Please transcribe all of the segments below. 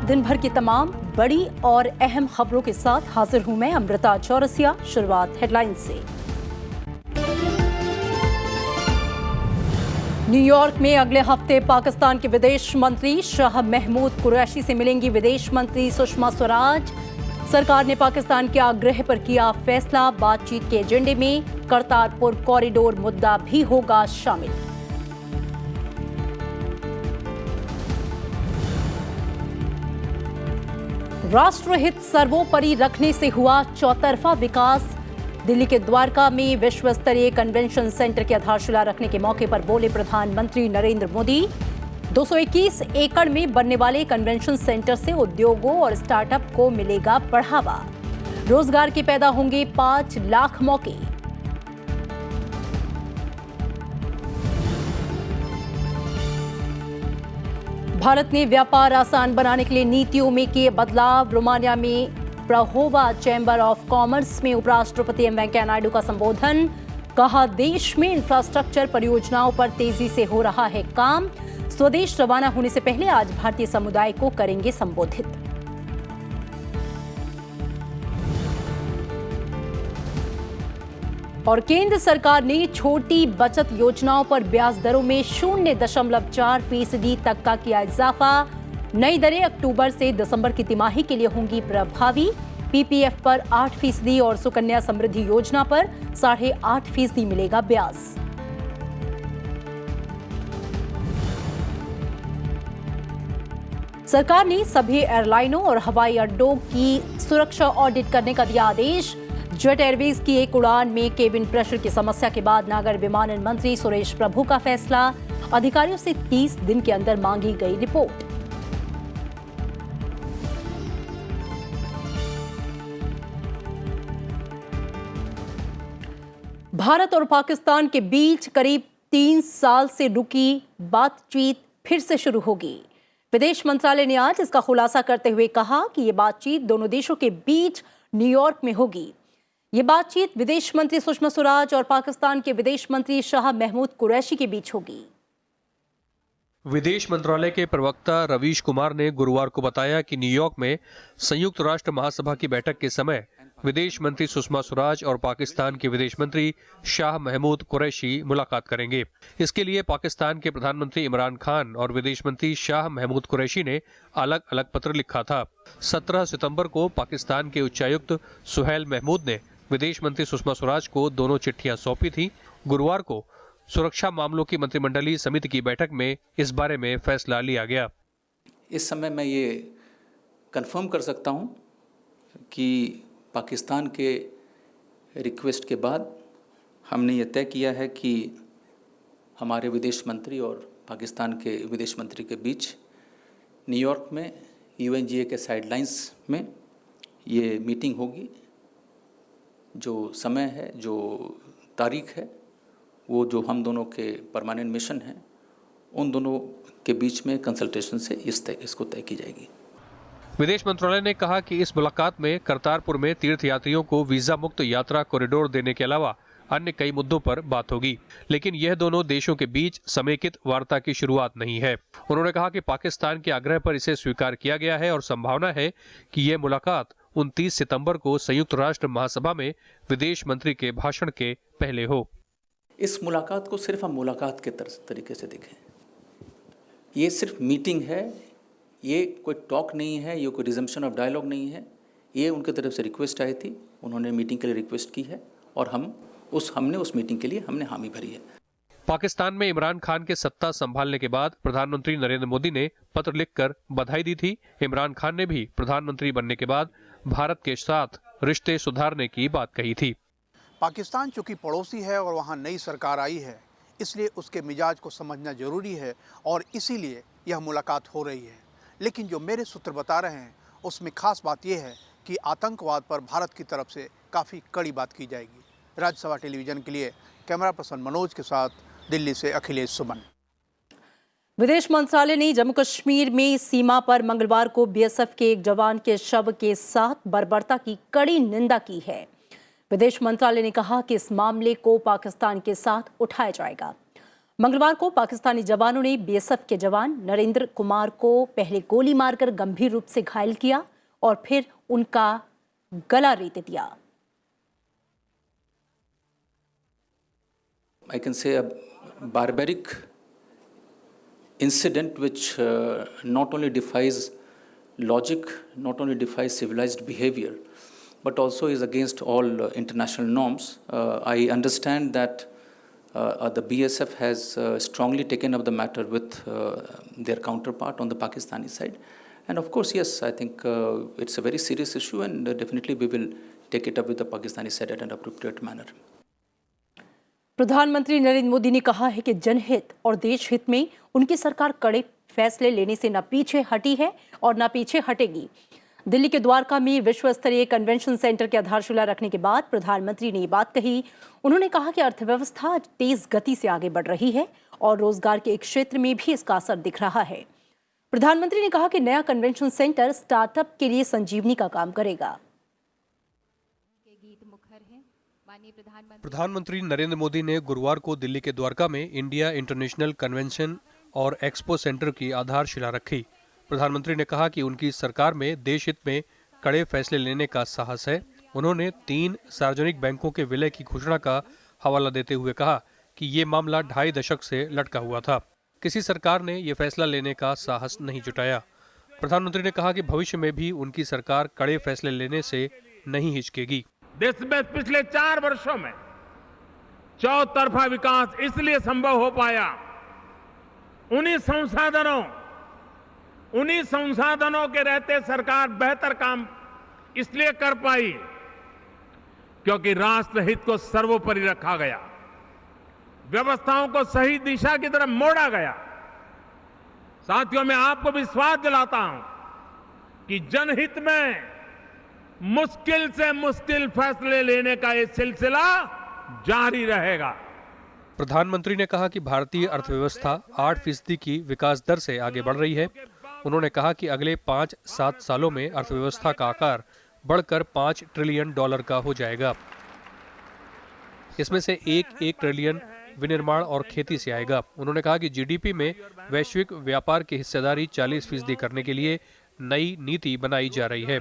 दिन भर की तमाम बड़ी और अहम खबरों के साथ हाजिर हूं मैं अमृता चौरसिया। शुरुआत हेडलाइंस से। न्यूयॉर्क में अगले हफ्ते पाकिस्तान के विदेश मंत्री शाह महमूद कुरैशी से मिलेंगी विदेश मंत्री सुषमा स्वराज। सरकार ने पाकिस्तान के आग्रह पर किया फैसला। बातचीत के एजेंडे में करतारपुर कॉरिडोर मुद्दा भी होगा शामिल। राष्ट्रहित सर्वोपरि रखने से हुआ चौतरफा विकास। दिल्ली के द्वारका में विश्व स्तरीय कन्वेंशन सेंटर की आधारशिला रखने के मौके पर बोले प्रधानमंत्री नरेंद्र मोदी। 221 एकड़ में बनने वाले कन्वेंशन सेंटर से उद्योगों और स्टार्टअप को मिलेगा बढ़ावा। रोजगार के पैदा होंगे 5 लाख मौके। भारत ने व्यापार आसान बनाने के लिए नीतियों में किए बदलाव। रोमानिया में प्रहोवा चैम्बर ऑफ कॉमर्स में उपराष्ट्रपति एम वेंकैया नायडू का संबोधन। कहा, देश में इंफ्रास्ट्रक्चर परियोजनाओं पर तेजी से हो रहा है काम। स्वदेश रवाना होने से पहले आज भारतीय समुदाय को करेंगे संबोधित। और केंद्र सरकार ने छोटी बचत योजनाओं पर ब्याज दरों में 0.4% तक का किया इजाफा। नई दरें अक्टूबर से दिसंबर की तिमाही के लिए होंगी प्रभावी। पीपीएफ पर 8% और सुकन्या समृद्धि योजना पर 8.5% मिलेगा ब्याज। सरकार ने सभी एयरलाइनों और हवाई अड्डों की सुरक्षा ऑडिट करने का दिया आदेश। जेट एयरवेज की एक उड़ान में केबिन प्रेशर की समस्या के बाद नागर विमानन मंत्री सुरेश प्रभु का फैसला। अधिकारियों से 30 दिन के अंदर मांगी गई रिपोर्ट। भारत और पाकिस्तान के बीच करीब 3 साल से रुकी बातचीत फिर से शुरू होगी। विदेश मंत्रालय ने आज इसका खुलासा करते हुए कहा कि ये बातचीत दोनों देशों के बीच न्यूयॉर्क में होगी। ये बातचीत विदेश मंत्री सुषमा स्वराज और पाकिस्तान के विदेश मंत्री शाह महमूद कुरैशी के बीच होगी। विदेश मंत्रालय के प्रवक्ता रवीश कुमार ने गुरुवार को बताया कि न्यूयॉर्क में संयुक्त राष्ट्र महासभा की बैठक के समय विदेश मंत्री सुषमा स्वराज और पाकिस्तान के विदेश मंत्री शाह महमूद कुरैशी मुलाकात करेंगे। इसके लिए पाकिस्तान के प्रधानमंत्री इमरान खान और विदेश मंत्री शाह महमूद कुरैशी ने अलग अलग पत्र लिखा था। 17 सितंबर को पाकिस्तान के उच्चायुक्त सुहैल महमूद ने विदेश मंत्री सुषमा स्वराज को दोनों चिट्ठियां सौंपी थी। गुरुवार को सुरक्षा मामलों की मंत्रिमंडलीय समिति की बैठक में इस बारे में फैसला लिया गया। इस समय मैं ये कंफर्म कर सकता हूं कि पाकिस्तान के रिक्वेस्ट के बाद हमने ये तय किया है कि हमारे विदेश मंत्री और पाकिस्तान के विदेश मंत्री के बीच न्यूयॉर्क में यूएनजीए के साइडलाइंस में ये मीटिंग होगी। जो समय है, जो तारीख है, वो जो हम दोनों के परमानेंट मिशन हैं उन दोनों के बीच में कंसल्टेशन से इसको तय की जाएगी। विदेश मंत्रालय ने कहा कि इस मुलाकात में करतारपुर में तीर्थयात्रियों को वीजा मुक्त यात्रा कॉरिडोर देने के अलावा अन्य कई मुद्दों पर बात होगी, लेकिन यह दोनों देशों के बीच समेकित वार्ता की शुरुआत नहीं है। उन्होंने कहा कि पाकिस्तान के आग्रह पर इसे स्वीकार किया गया है और संभावना है कि यह मुलाकात 29 सितंबर को संयुक्त राष्ट्र महासभा में विदेश मंत्री के भाषण के पहले हो। इस मुलाकात को सिर्फ हम मुलाकात के तरीके से देखें। ये सिर्फ मीटिंग है, ये कोई टॉक नहीं है, ये कोई रिजम्पशन ऑफ डायलॉग नहीं है। ये उनकी तरफ से रिक्वेस्ट आई थी, उन्होंने मीटिंग के लिए रिक्वेस्ट की है और हमने उस मीटिंग के लिए हमने हामी भरी है। पाकिस्तान में इमरान खान के सत्ता संभालने के बाद प्रधानमंत्री नरेंद्र मोदी ने पत्र लिखकर बधाई दी थी। इमरान खान ने भी प्रधानमंत्री बनने के बाद भारत के साथ रिश्ते सुधारने की बात कही थी। पाकिस्तान चूंकि पड़ोसी है और वहां नई सरकार आई है, इसलिए उसके मिजाज को समझना जरूरी है और इसीलिए यह मुलाकात हो रही है। लेकिन जो मेरे सूत्र बता रहे हैं उसमें खास बात यह है कि आतंकवाद पर भारत की तरफ से काफ़ी कड़ी बात की जाएगी। राज्यसभा टेलीविजन के लिए कैमरा पर्सन मनोज के साथ दिल्ली से अखिलेश सुमन। विदेश मंत्रालय ने जम्मू कश्मीर में सीमा पर मंगलवार को बीएसएफ के एक जवान के शव के साथ बर्बरता की कड़ी निंदा की है। विदेश मंत्रालय ने कहा कि इस मामले को पाकिस्तान के साथ उठाया जाएगा। मंगलवार को पाकिस्तानी जवानों ने बीएसएफ के जवान नरेंद्र कुमार को पहले गोली मारकर गंभीर रूप से घायल किया और फिर उनका गला रेत दिया। I can say a barbaric incident which not only defies logic, not only defies civilized behavior, but also is against all international norms. I understand that the BSF has strongly taken up the matter with their counterpart on the Pakistani side. And of course, yes, I think it's a very serious issue, and definitely we will take it up with the Pakistani side at an appropriate manner. प्रधानमंत्री नरेंद्र मोदी ने कहा है कि जनहित और देश हित में उनकी सरकार कड़े फैसले लेने से न पीछे हटी है और न पीछे हटेगी। दिल्ली के द्वारका में विश्व स्तरीय कन्वेंशन सेंटर की आधारशिला रखने के बाद प्रधानमंत्री ने ये बात कही। उन्होंने कहा कि अर्थव्यवस्था तेज गति से आगे बढ़ रही है और रोजगार के एक क्षेत्र में भी इसका असर दिख रहा है। प्रधानमंत्री ने कहा कि नया कन्वेंशन सेंटर स्टार्टअप के लिए संजीवनी का काम करेगा। प्रधानमंत्री नरेंद्र मोदी ने गुरुवार को दिल्ली के द्वारका में इंडिया इंटरनेशनल कन्वेंशन और एक्सपो सेंटर की आधारशिला रखी। प्रधानमंत्री ने कहा कि उनकी सरकार में देश हित में कड़े फैसले लेने का साहस है। उन्होंने 3 सार्वजनिक बैंकों के विलय की घोषणा का हवाला देते हुए कहा कि ये मामला 2.5 दशक से लटका हुआ था। किसी सरकार ने ये फैसला लेने का साहस नहीं जुटाया। प्रधानमंत्री ने कहा कि भविष्य में भी उनकी सरकार कड़े फैसले लेने से नहीं हिचकेगी। देश में पिछले 4 वर्षों में चौतरफा विकास इसलिए संभव हो पाया, उन्हीं संसाधनों के रहते सरकार बेहतर काम इसलिए कर पाई क्योंकि राष्ट्रहित को सर्वोपरि रखा गया, व्यवस्थाओं को सही दिशा की तरफ मोड़ा गया। साथियों, मैं आपको विश्वास दिलाता हूं कि जनहित में मुश्किल से मुश्किल फैसले लेने का ये सिलसिला जारी रहेगा। प्रधानमंत्री ने कहा कि भारतीय अर्थव्यवस्था 8% की विकास दर से आगे बढ़ रही है। उन्होंने कहा कि अगले 5-7 सालों में अर्थव्यवस्था का आकार बढ़कर $5 ट्रिलियन का हो जाएगा। इसमें से 1 ट्रिलियन विनिर्माण और खेती से आएगा। उन्होंने कहा कि जीडीपी में वैश्विक व्यापार की हिस्सेदारी 40% करने के लिए नई नीति बनाई जा रही है।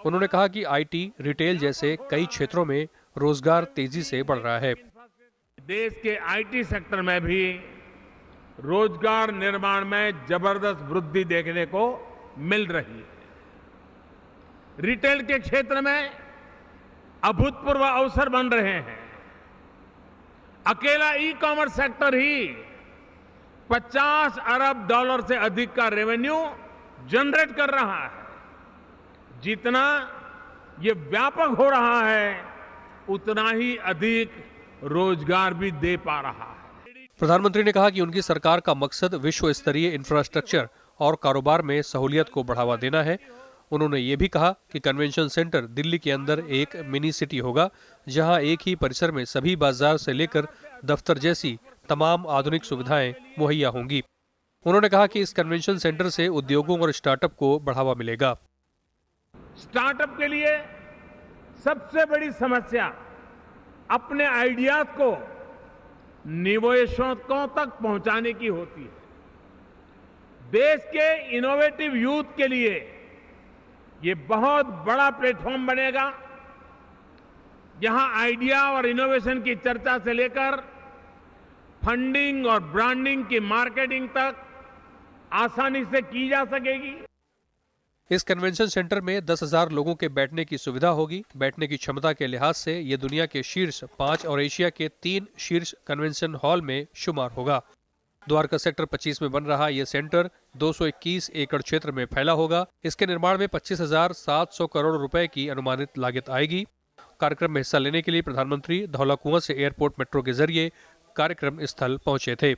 उन्होंने कहा कि आईटी, रिटेल जैसे कई क्षेत्रों में रोजगार तेजी से बढ़ रहा है। देश के आईटी सेक्टर में भी रोजगार निर्माण में जबरदस्त वृद्धि देखने को मिल रही है। रिटेल के क्षेत्र में अभूतपूर्व अवसर बन रहे हैं। अकेला ई कॉमर्स सेक्टर ही $50 अरब से अधिक का रेवेन्यू जनरेट कर रहा है। जितना ये व्यापक हो रहा है, उतना ही अधिक रोजगार भी दे पा रहा है। प्रधानमंत्री ने कहा कि उनकी सरकार का मकसद विश्व स्तरीय इंफ्रास्ट्रक्चर और कारोबार में सहूलियत को बढ़ावा देना है। उन्होंने ये भी कहा कि कन्वेंशन सेंटर दिल्ली के अंदर एक मिनी सिटी होगा, जहां एक ही परिसर में सभी बाजार से लेकर दफ्तर जैसी तमाम आधुनिक सुविधाएं मुहैया होंगी। उन्होंने कहा कि इस कन्वेंशन सेंटर से उद्योगों और स्टार्टअप को बढ़ावा मिलेगा। स्टार्टअप के लिए सबसे बड़ी समस्या अपने आइडियाज को निवेशकों तक पहुंचाने की होती है। देश के इनोवेटिव यूथ के लिए ये बहुत बड़ा प्लेटफॉर्म बनेगा, जहां आइडिया और इनोवेशन की चर्चा से लेकर फंडिंग और ब्रांडिंग की मार्केटिंग तक आसानी से की जा सकेगी। इस कन्वेंशन सेंटर में 10,000 लोगों के बैठने की सुविधा होगी। बैठने की क्षमता के लिहाज से ये दुनिया के शीर्ष 5 और एशिया के 3 शीर्ष कन्वेंशन हॉल में शुमार होगा। द्वारका सेक्टर 25 में बन रहा यह सेंटर 221 एकड़ क्षेत्र में फैला होगा। इसके निर्माण में 25,700 करोड़ रुपए की अनुमानित लागत आएगी। कार्यक्रम में हिस्सा लेने के लिए प्रधानमंत्री धौला कुआं से एयरपोर्ट मेट्रो के जरिए कार्यक्रम स्थल पहुंचे थे।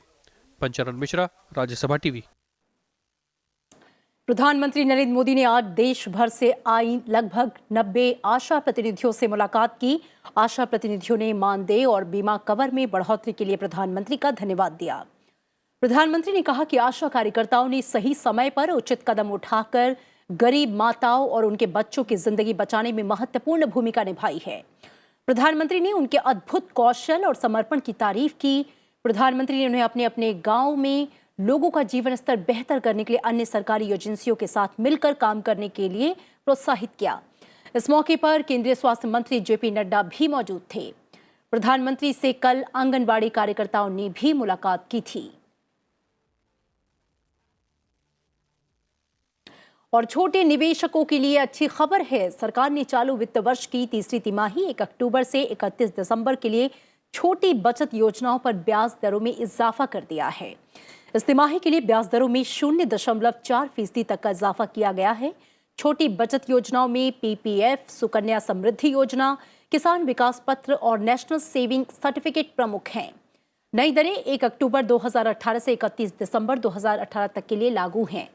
पंचानन मिश्रा, राज्यसभा टीवी। प्रधानमंत्री नरेंद्र मोदी ने आज देश भर से आई लगभग 90 आशा प्रतिनिधियों से मुलाकात की। आशा प्रतिनिधियों ने मानदेय और बीमा कवर में बढ़ोतरी के लिए प्रधानमंत्री का धन्यवाद दिया। प्रधानमंत्री ने कहा कि आशा कार्यकर्ताओं ने सही समय पर उचित कदम उठाकर गरीब माताओं और उनके बच्चों की जिंदगी बचाने में महत्वपूर्ण भूमिका निभाई है। प्रधानमंत्री ने उनके अद्भुत कौशल और समर्पण की तारीफ की। प्रधानमंत्री ने उन्हें अपने अपने गांव में लोगों का जीवन स्तर बेहतर करने के लिए अन्य सरकारी एजेंसियों के साथ मिलकर काम करने के लिए प्रोत्साहित किया। इस मौके पर केंद्रीय स्वास्थ्य मंत्री जेपी नड्डा भी मौजूद थे। प्रधानमंत्री से कल आंगनबाड़ी कार्यकर्ताओं ने भी मुलाकात की थी। और छोटे निवेशकों के लिए अच्छी खबर है। सरकार ने चालू वित्त वर्ष की तीसरी तिमाही 1 अक्टूबर से 31 दिसंबर के लिए छोटी बचत योजनाओं पर ब्याज दरों में इजाफा कर दिया है। इस तिमाही के लिए ब्याज दरों में 0.4% तक का इजाफा किया गया है। छोटी बचत योजनाओं में पीपीएफ, सुकन्या समृद्धि योजना, किसान विकास पत्र और नेशनल सेविंग सर्टिफिकेट प्रमुख हैं। नई दरें 1 अक्टूबर 2018 से 31 दिसंबर 2018 तक के लिए लागू हैं।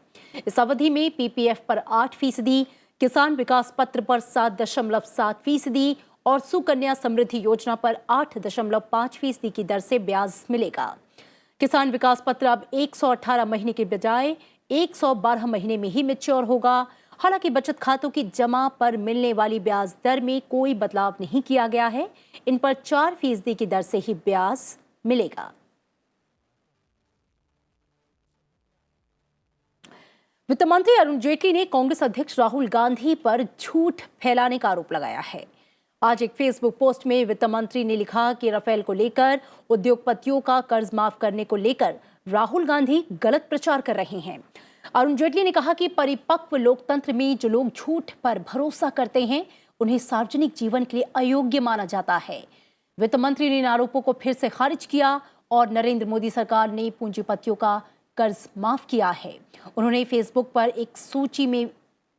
इस अवधि में पीपीएफ पर 8%, किसान विकास पत्र पर 7.7% और सुकन्या समृद्धि योजना पर 8.5% की दर से ब्याज मिलेगा। किसान विकास पत्र अब 118 महीने के बजाय 112 महीने में ही मैच्योर होगा। हालांकि बचत खातों की जमा पर मिलने वाली ब्याज दर में कोई बदलाव नहीं किया गया है। इन पर 4% की दर से ही ब्याज मिलेगा। वित्त मंत्री अरुण जेटली ने कांग्रेस अध्यक्ष राहुल गांधी पर झूठ फैलाने का आरोप लगाया है। आज एक फेसबुक पोस्ट में वित्त मंत्री ने लिखा कि राफेल को लेकर, उद्योगपतियों का कर्ज माफ करने को लेकर राहुल गांधी गलत प्रचार कर रहे हैं। अरुण जेटली ने कहा कि परिपक्व लोकतंत्र में जो लोग झूठ पर भरोसा करते हैं, उन्हें सार्वजनिक जीवन के लिए अयोग्य माना जाता है। वित्त मंत्री ने इन आरोपों को फिर से खारिज किया और नरेंद्र मोदी सरकार ने पूंजीपतियों का कर्ज माफ किया है। उन्होंने फेसबुक पर एक सूची में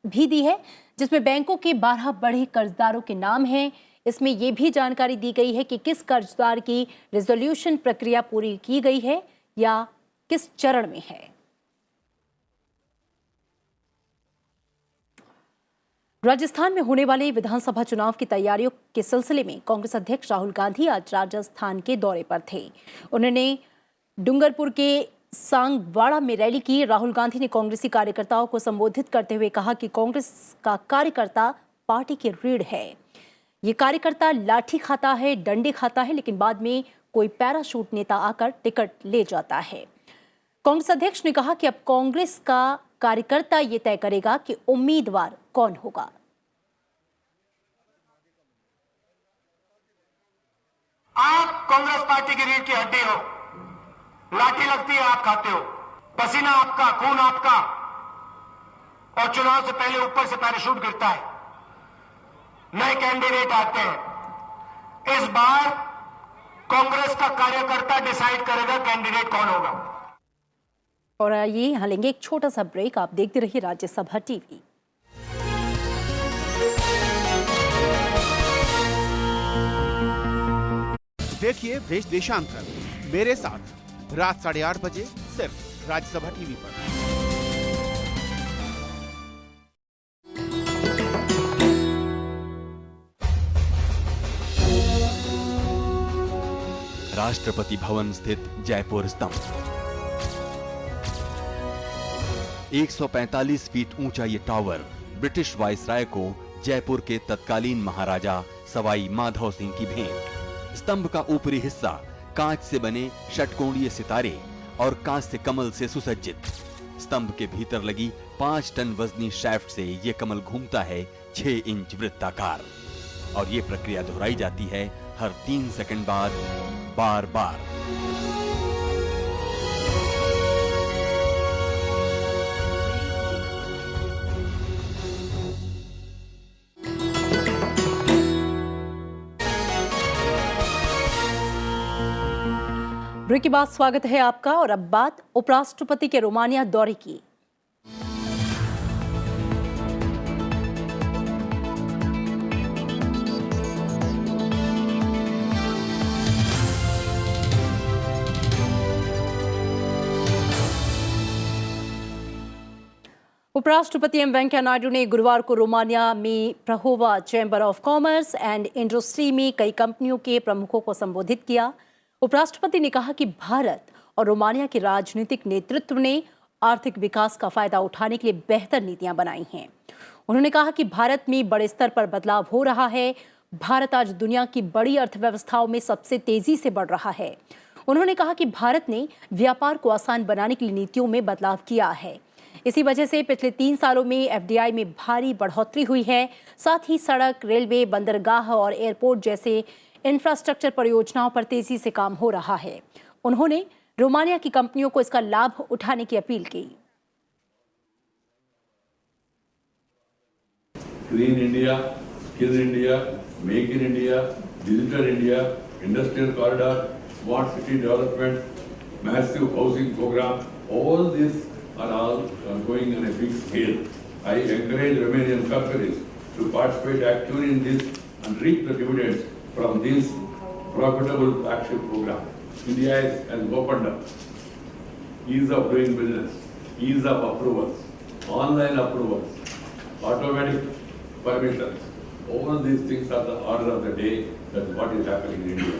भी दी है जिसमें बैंकों के 12 बड़े कर्जदारों के नाम हैं। इसमें यह भी जानकारी दी गई है कि किस कर्जदार की रिजोल्यूशन प्रक्रिया पूरी की गई है या किस चरण में है। राजस्थान में होने वाले विधानसभा चुनाव की तैयारियों के सिलसिले में कांग्रेस अध्यक्ष राहुल गांधी आज राजस्थान के दौरे पर थे। उन्होंने डूंगरपुर के सांगवाड़ा में रैली की। राहुल गांधी ने कांग्रेसी कार्यकर्ताओं को संबोधित करते हुए कहा कि कांग्रेस का कार्यकर्ता पार्टी की रीढ़ है। ये कार्यकर्ता लाठी खाता है, डंडे खाता है, लेकिन बाद में कोई पैराशूट नेता आकर टिकट ले जाता है। कांग्रेस अध्यक्ष ने कहा कि अब कांग्रेस का कार्यकर्ता ये तय करेगा कि उम्मीदवार कौन होगा। आप कांग्रेस पार्टी की रीढ़ की हड्डी हो, लाठी लगती है आप खाते हो, पसीना आपका, खून आपका, और चुनाव से पहले ऊपर से पैराशूट गिरता है। नए कैंडिडेट आते हैं। इस बार कांग्रेस का कार्यकर्ता डिसाइड करेगा कैंडिडेट कौन होगा। और आइए यहाँ लेंगे एक छोटा सा ब्रेक। आप देखते रहिए राज्यसभा टीवी। देखिए देश देशांतर मेरे साथ रात 8:30 बजे सिर्फ राज्यसभा टीवी पर। राष्ट्रपति भवन स्थित जयपुर स्तंभ 145 फीट ऊंचा ये टावर ब्रिटिश वायसराय को जयपुर के तत्कालीन महाराजा सवाई माधव सिंह की भेंट। स्तंभ का ऊपरी हिस्सा कांच से बने षटकोणीय सितारे और कांस्य कमल से सुसज्जित। स्तंभ के भीतर लगी 5 टन वजनी शैफ्ट से ये कमल घूमता है 6 इंच वृत्ताकार, और ये प्रक्रिया दोहराई जाती है हर 3 सेकंड बाद बार बार। ब्रेक के बाद स्वागत है आपका। और अब बात उपराष्ट्रपति के रोमानिया दौरे की। उपराष्ट्रपति एम वेंकैया नायडू ने गुरुवार को रोमानिया में Prahova chamber of commerce and industry में कई कंपनियों के प्रमुखों को संबोधित किया। उपराष्ट्रपति ने कहा कि भारत और रोमानिया के राजनीतिक नेतृत्व ने आर्थिक विकास का फायदा उठाने के लिए बेहतर नीतियां बनाई हैं। उन्होंने कहा कि भारत में बड़े स्तर पर बदलाव हो रहा है। भारत आज दुनिया की बड़ी अर्थव्यवस्थाओं में सबसे तेजी से बढ़ रहा है। उन्होंने कहा कि भारत ने व्यापार को आसान बनाने के लिए नीतियों में बदलाव किया है। इसी वजह से पिछले 3 सालों में एफडीआई में भारी बढ़ोतरी हुई है। साथ ही सड़क, रेलवे, बंदरगाह और एयरपोर्ट जैसे इंफ्रास्ट्रक्चर परियोजनाओं पर तेजी से काम हो रहा है। उन्होंने रोमानिया की कंपनियों को इसका लाभ उठाने की अपील की। Green India, Skill India, Make in India, Digital India, Industrial Corridor, Smart City Development, Massive Housing Program, all these are all going on a big scale. I encourage Romanian companies to participate actively in this and reap the dividends from this profitable flagship program. India has opened up. Ease of doing business, ease of approvals, online approvals, automatic permissions. All these things are the order of the day. That's what is happening in India.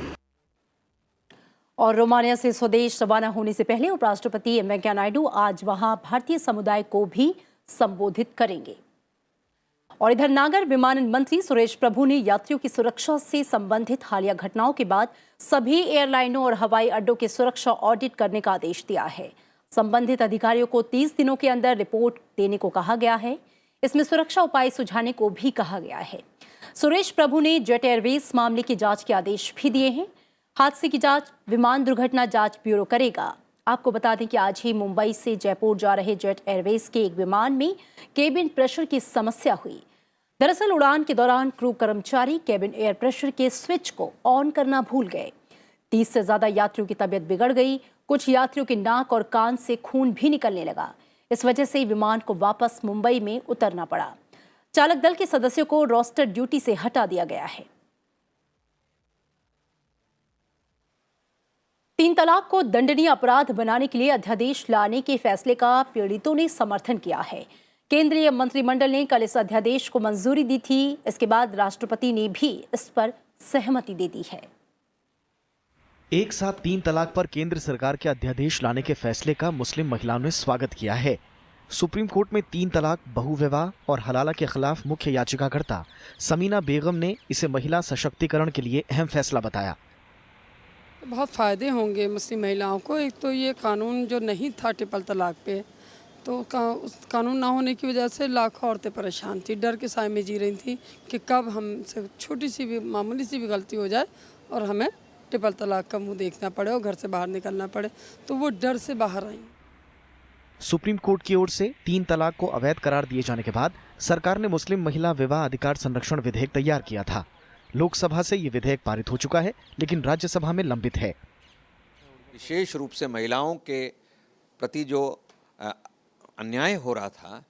और Romania से स्वदेश रवाना होने से पहले उपराष्ट्रपति M Venkaiah Naidu आज वहां भारतीय समुदाय को भी संबोधित करेंगे। और इधर नागर विमानन मंत्री सुरेश प्रभु ने यात्रियों की सुरक्षा से संबंधित हालिया घटनाओं के बाद सभी एयरलाइनों और हवाई अड्डों के सुरक्षा ऑडिट करने का आदेश दिया है। संबंधित अधिकारियों को 30 दिनों के अंदर रिपोर्ट देने को कहा गया है। इसमें सुरक्षा उपाय सुझाने को भी कहा गया है। सुरेश प्रभु ने जेट एयरवेज मामले की जांच के आदेश भी दिए हैं। हादसे की जांच विमान दुर्घटना जांच ब्यूरो करेगा। आपको बता दें कि आज ही मुंबई से जयपुर जा रहे जेट एयरवेज के एक विमान में केबिन प्रेशर की समस्या हुई। दरअसल उड़ान के दौरान क्रू कर्मचारी केबिन एयर प्रेशर के स्विच को ऑन करना भूल गए। 30 से ज्यादा यात्रियों की तबीयत बिगड़ गई। कुछ यात्रियों के नाक और कान से खून भी निकलने लगा। इस वजह से विमान को वापस मुंबई में उतरना पड़ा। चालक दल के सदस्यों को रोस्टर ड्यूटी से हटा दिया गया है। 3 तलाक को दंडनीय अपराध बनाने के लिए अध्यादेश लाने के फैसले का पीड़ितों ने समर्थन किया है। केंद्रीय मंत्रिमंडल ने कल इस अध्यादेश को मंजूरी दी थी। इसके बाद राष्ट्रपति ने भी इस पर सहमति दे दी है। एक साथ 3 तलाक पर केंद्र सरकार के अध्यादेश लाने के फैसले का मुस्लिम महिलाओं ने स्वागत किया है। सुप्रीम कोर्ट में 3 तलाक, बहुविवाह और हलाला के खिलाफ मुख्य याचिकाकर्ता समीना बेगम ने इसे महिला सशक्तिकरण के लिए अहम फैसला बताया। बहुत फ़ायदे होंगे मुस्लिम महिलाओं को। एक तो ये कानून जो नहीं था ट्रिपल तलाक पे, तो उस कानून ना होने की वजह से लाखों औरतें परेशान थी, डर के साए में जी रही थी कि कब हमसे छोटी सी भी मामूली सी भी गलती हो जाए और हमें ट्रिपल तलाक का मुंह देखना पड़े और घर से बाहर निकलना पड़े, तो वो डर से बाहर आई। सुप्रीम कोर्ट की ओर से 3 तलाक को अवैध करार दिए जाने के बाद सरकार ने मुस्लिम महिला विवाह अधिकार संरक्षण विधेयक तैयार किया था। लोकसभा से ये विधेयक पारित हो चुका है, लेकिन राज्यसभा में लंबित है। विशेष रूप से महिलाओं के प्रति जो अन्याय हो रहा था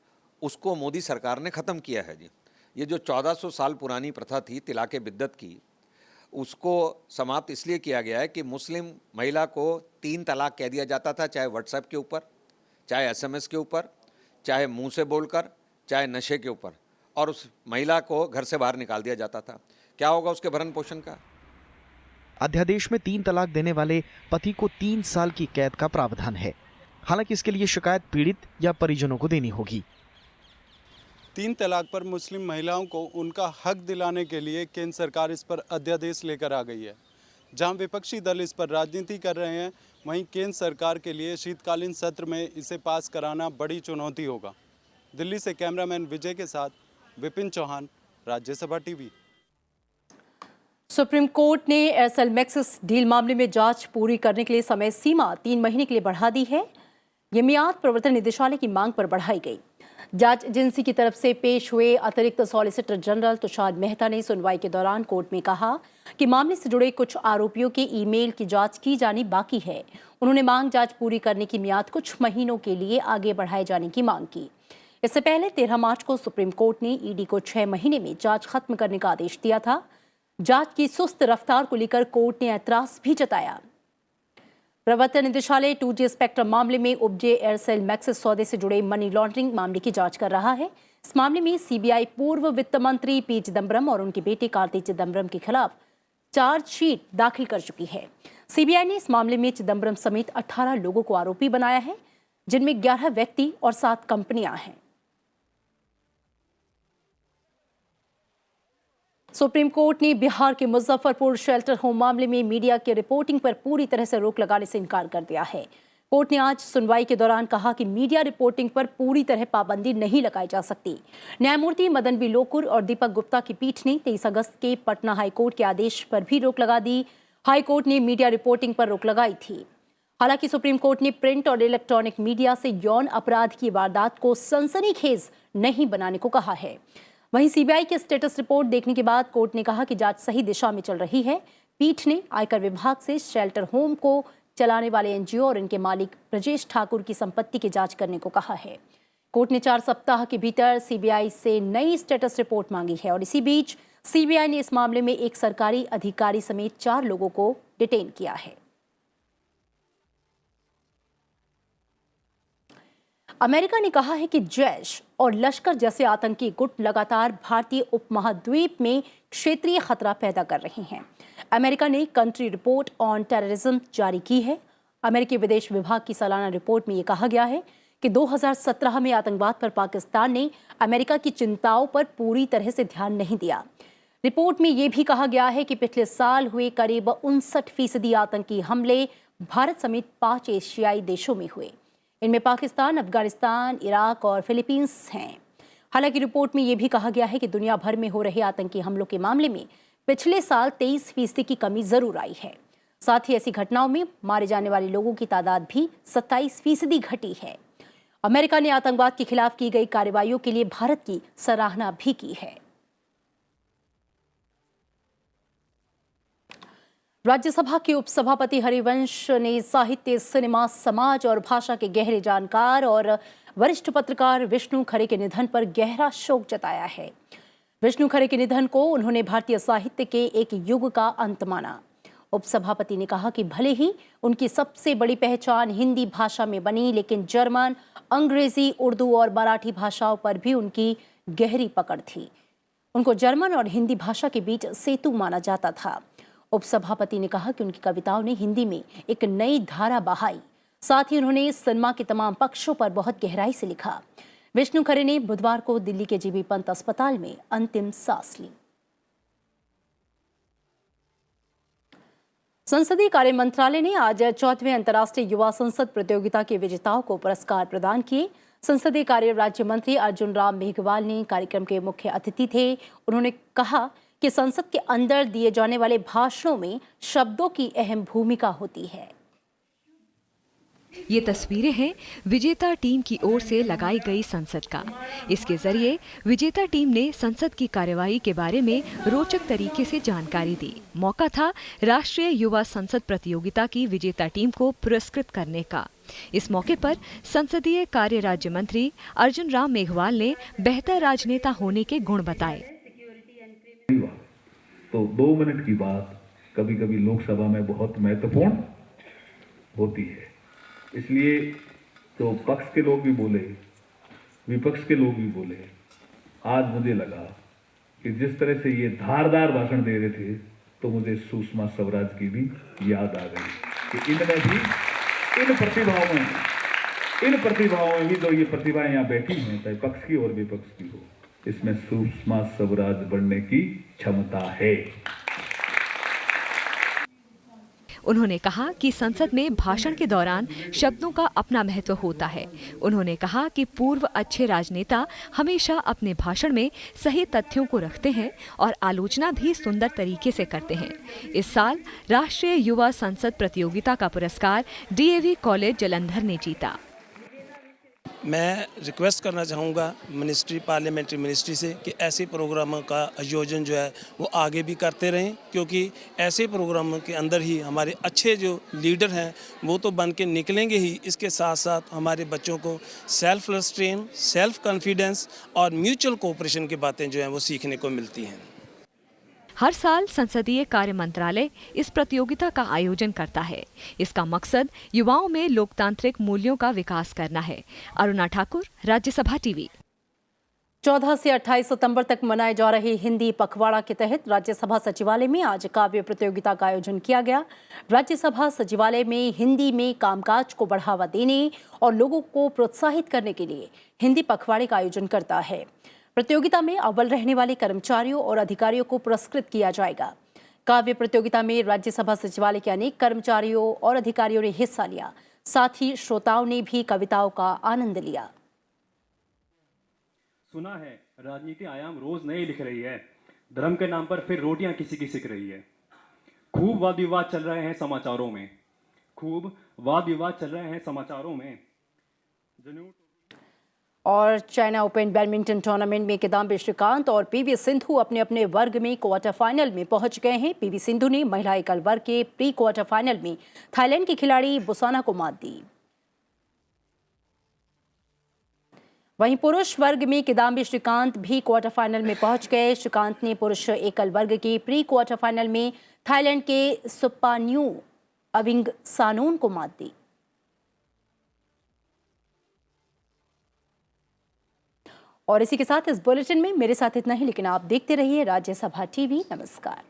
उसको मोदी सरकार ने ख़त्म किया है जी। ये जो 1400 साल पुरानी प्रथा थी तिलाके बिद्दत की, उसको समाप्त इसलिए किया गया है कि मुस्लिम महिला को 3 तलाक कह दिया जाता था, चाहे व्हाट्सएप के ऊपर, चाहे एसएमएस के ऊपर, चाहे मुंह से बोलकर, चाहे नशे के ऊपर, और उस महिला को घर से बाहर निकाल दिया जाता था। क्या होगा उसके भरण पोषण का? अध्यादेश में 3 तलाक देने वाले पति को 3 साल की कैद का प्रावधान है। हालांकि इसके लिए शिकायत पीड़ित या परिजनों को देनी होगी। 3 तलाक पर मुस्लिम महिलाओं को उनका हक दिलाने के लिए केंद्र सरकार इस पर अध्यादेश लेकर आ गई है। जहां विपक्षी दल इस पर राजनीति कर रहे हैं, वहीं केंद्र सरकार के लिए शीतकालीन सत्र में इसे पास कराना बड़ी चुनौती होगा। दिल्ली से कैमरामैन विजय के साथ Vipin Chauhan, Rajya Sabha TV. Supreme court ने एयरसेल मैक्सिस डील मामले में जांच पूरी करने के लिए समय सीमा 3 महीने के लिए बढ़ा दी है। ये मियाद प्रवर्तन निदेशालय की मांग पर बढ़ाई गई। जांच एजेंसी की तरफ से पेश हुए अतिरिक्त सॉलिसिटर जनरल तुषार मेहता ने सुनवाई के दौरान कोर्ट में कहा कि मामले से जुड़े कुछ आरोपियों के ईमेल की जांच की जानी बाकी है। उन्होंने मांग जांच पूरी करने की मियाद कुछ महीनों के लिए आगे बढ़ाए जाने की मांग की। इससे पहले 13 मार्च को सुप्रीम कोर्ट ने ईडी को 6 महीने में जांच खत्म करने का आदेश दिया था। जांच की सुस्त रफ्तार को लेकर कोर्ट ने ऐतराज भी जताया। प्रवर्तन निदेशालय 2G स्पेक्ट्रम मामले में उपजे एयरसेल मैक्सिस सौदे से जुड़े मनी लॉन्ड्रिंग मामले की जांच कर रहा है। इस मामले में सीबीआई पूर्व वित्त मंत्री पी चिदम्बरम और उनके बेटे कार्ति चिदम्बरम के खिलाफ चार्जशीट दाखिल कर चुकी है। सीबीआई ने इस मामले में चिदम्बरम समेत 18 लोगों को आरोपी बनाया है, जिनमें 11 व्यक्ति और 7 कंपनियां हैं। सुप्रीम कोर्ट ने बिहार के मुजफ्फरपुर शेल्टर होम मामले में मीडिया की रिपोर्टिंग पर पूरी तरह से रोक लगाने से इनकार कर दिया है। कोर्ट ने आज सुनवाई के दौरान कहा कि मीडिया रिपोर्टिंग पर पूरी तरह पाबंदी नहीं लगाई जा सकती। न्यायमूर्ति मदन बी लोकुर और दीपक गुप्ता की पीठ ने 23 अगस्त के पटना हाईकोर्ट के आदेश पर भी रोक लगा दी। हाईकोर्ट ने मीडिया रिपोर्टिंग पर रोक लगाई थी। हालांकि सुप्रीम कोर्ट ने प्रिंट और इलेक्ट्रॉनिक मीडिया से यौन अपराध की वारदात को सनसनीखेज नहीं बनाने को कहा है। वहीं सीबीआई की स्टेटस रिपोर्ट देखने के बाद कोर्ट ने कहा कि जांच सही दिशा में चल रही है। पीठ ने आयकर विभाग से शेल्टर होम को चलाने वाले एनजीओ और इनके मालिक ब्रजेश ठाकुर की संपत्ति की जांच करने को कहा है। कोर्ट ने 4 सप्ताह के भीतर सीबीआई से नई स्टेटस रिपोर्ट मांगी है और इसी बीच सीबीआई ने इस मामले में एक सरकारी अधिकारी समेत 4 लोगों को डिटेन किया है। अमेरिका ने कहा है कि जैश और लश्कर जैसे आतंकी गुट लगातार भारतीय उपमहाद्वीप में क्षेत्रीय खतरा पैदा कर रहे हैं। अमेरिका ने कंट्री रिपोर्ट ऑन टेररिज्म जारी की है। अमेरिकी विदेश विभाग की सालाना रिपोर्ट में यह कहा गया है कि 2017 में आतंकवाद पर पाकिस्तान ने अमेरिका की चिंताओं पर पूरी तरह से ध्यान नहीं दिया। रिपोर्ट में यह भी कहा गया है कि पिछले साल हुए करीब 59% आतंकी हमले भारत समेत 5 एशियाई देशों में हुए। इनमें पाकिस्तान, अफगानिस्तान, इराक और फिलीपींस हैं। हालांकि रिपोर्ट में यह भी कहा गया है कि दुनिया भर में हो रहे आतंकी हमलों के मामले में पिछले साल 23% की कमी जरूर आई है। साथ ही ऐसी घटनाओं में मारे जाने वाले लोगों की तादाद भी 27% घटी है। अमेरिका ने आतंकवाद के खिलाफ की गई कार्रवाइयों के लिए भारत की सराहना भी की है। राज्यसभा के उपसभापति हरिवंश ने साहित्य, सिनेमा, समाज और भाषा के गहरे जानकार और वरिष्ठ पत्रकार विष्णु खरे के निधन पर गहरा शोक जताया है। विष्णु खरे के निधन को उन्होंने भारतीय साहित्य के एक युग का अंत माना। उपसभापति ने कहा कि भले ही उनकी सबसे बड़ी पहचान हिंदी भाषा में बनी, लेकिन जर्मन, अंग्रेजी, उर्दू और मराठी भाषाओं पर भी उनकी गहरी पकड़ थी। उनको जर्मन और हिंदी भाषा के बीच सेतु माना जाता था। उपसभापति ने कहा कि उनकी कविताओं ने हिंदी में एक नई धारा बहाई। साथ ही उन्होंने सिनेमा के तमाम पक्षों पर बहुत गहराई से लिखा। विष्णु खरे ने बुधवार को दिल्ली के जीबी पंत अस्पताल में अंतिम सांस ली। संसदीय कार्य मंत्रालय ने आज 4वें अंतर्राष्ट्रीय युवा संसद प्रतियोगिता के विजेताओं को पुरस्कार प्रदान किए। संसदीय कार्य राज्य मंत्री अर्जुन राम मेघवाल ने कार्यक्रम के मुख्य अतिथि थे। उन्होंने कहा कि संसद के अंदर दिए जाने वाले भाषणों में शब्दों की अहम भूमिका होती है। ये तस्वीरें हैं विजेता टीम की ओर से लगाई गई संसद का। इसके जरिए विजेता टीम ने संसद की कार्यवाही के बारे में रोचक तरीके से जानकारी दी। मौका था राष्ट्रीय युवा संसद प्रतियोगिता की विजेता टीम को पुरस्कृत करने का। इस मौके पर संसदीय कार्य राज्य मंत्री अर्जुन राम मेघवाल ने बेहतर राजनेता होने के गुण बताए। तो 2 मिनट की बात कभी कभी लोकसभा में बहुत महत्वपूर्ण होती है। इसलिए तो पक्ष के लोग भी बोले, विपक्ष के लोग भी बोले। आज मुझे लगा कि जिस तरह से ये धारदार भाषण दे रहे थे तो मुझे सुषमा स्वराज की भी याद आ गई कि इनमें भी इन प्रतिभाओं में भी जो ये प्रतिभाएं यहाँ बैठी हैं, चाहे पक्ष की और विपक्ष की हो, इसमें सुषमा स्वराज बनने की क्षमता है। उन्होंने कहा कि संसद में भाषण के दौरान शब्दों का अपना महत्व होता है। उन्होंने कहा कि पूर्व अच्छे राजनेता हमेशा अपने भाषण में सही तथ्यों को रखते हैं और आलोचना भी सुंदर तरीके से करते हैं। इस साल राष्ट्रीय युवा संसद प्रतियोगिता का पुरस्कार DAV कॉलेज जालंधर ने जीता। मैं रिक्वेस्ट करना चाहूँगा पार्लियामेंट्री मिनिस्ट्री से कि ऐसे प्रोग्रामों का आयोजन जो है वो आगे भी करते रहें, क्योंकि ऐसे प्रोग्रामों के अंदर ही हमारे अच्छे जो लीडर हैं वो तो बन के निकलेंगे ही। इसके साथ साथ हमारे बच्चों को सेल्फ रिस्ट्रेन, सेल्फ कॉन्फिडेंस और म्यूचुअल कोऑपरेशन की बातें जो हैं वो सीखने को मिलती हैं। हर साल संसदीय कार्य मंत्रालय इस प्रतियोगिता का आयोजन करता है। इसका मकसद युवाओं में लोकतांत्रिक मूल्यों का विकास करना है। अरुणा ठाकुर, राज्यसभा टीवी। 14 से 28 सितंबर तक मनाए जा रहे हिंदी पखवाड़ा के तहत राज्यसभा सचिवालय में आज काव्य प्रतियोगिता का आयोजन किया गया। राज्यसभा सचिवालय में हिंदी में कामकाज को बढ़ावा देने और लोगों को प्रोत्साहित करने के लिए हिंदी पखवाड़े का आयोजन करता है। प्रतियोगिता में अव्वल रहने वाले कर्मचारियों और अधिकारियों को पुरस्कृत किया जाएगा। काव्य प्रतियोगिता में राज्यसभा सचिवालय के अनेक कर्मचारियों और अधिकारियों ने हिस्सा लिया। साथ ही श्रोताओं ने भी कविताओं का आनंद लिया। सुना है राजनीति आयाम रोज नए लिख रही है, धर्म के नाम पर फिर रोटियां किसी की सिक रही है। खूब वाद विवाद चल रहे हैं समाचारों में, खूब वाद विवाद चल रहे हैं समाचारों में। और चाइना ओपन बैडमिंटन टूर्नामेंट में किदाम्बी श्रीकांत और पीवी सिंधु अपने अपने वर्ग में क्वार्टर फाइनल में पहुंच गए हैं। पीवी सिंधु ने महिला एकल वर्ग के प्री क्वार्टर फाइनल में थाईलैंड की खिलाड़ी बुसाना को मात दी। वहीं पुरुष वर्ग में किदाम्बी श्रीकांत भी क्वार्टर फाइनल में पहुंच गए। श्रीकांत ने पुरुष एकल वर्ग के प्री क्वार्टर फाइनल में थाईलैंड के सुप्पान्यू अविंग सानून को मात दी। और इसी के साथ इस बुलेटिन में मेरे साथ इतना ही, लेकिन आप देखते रहिए राज्यसभा टीवी। नमस्कार।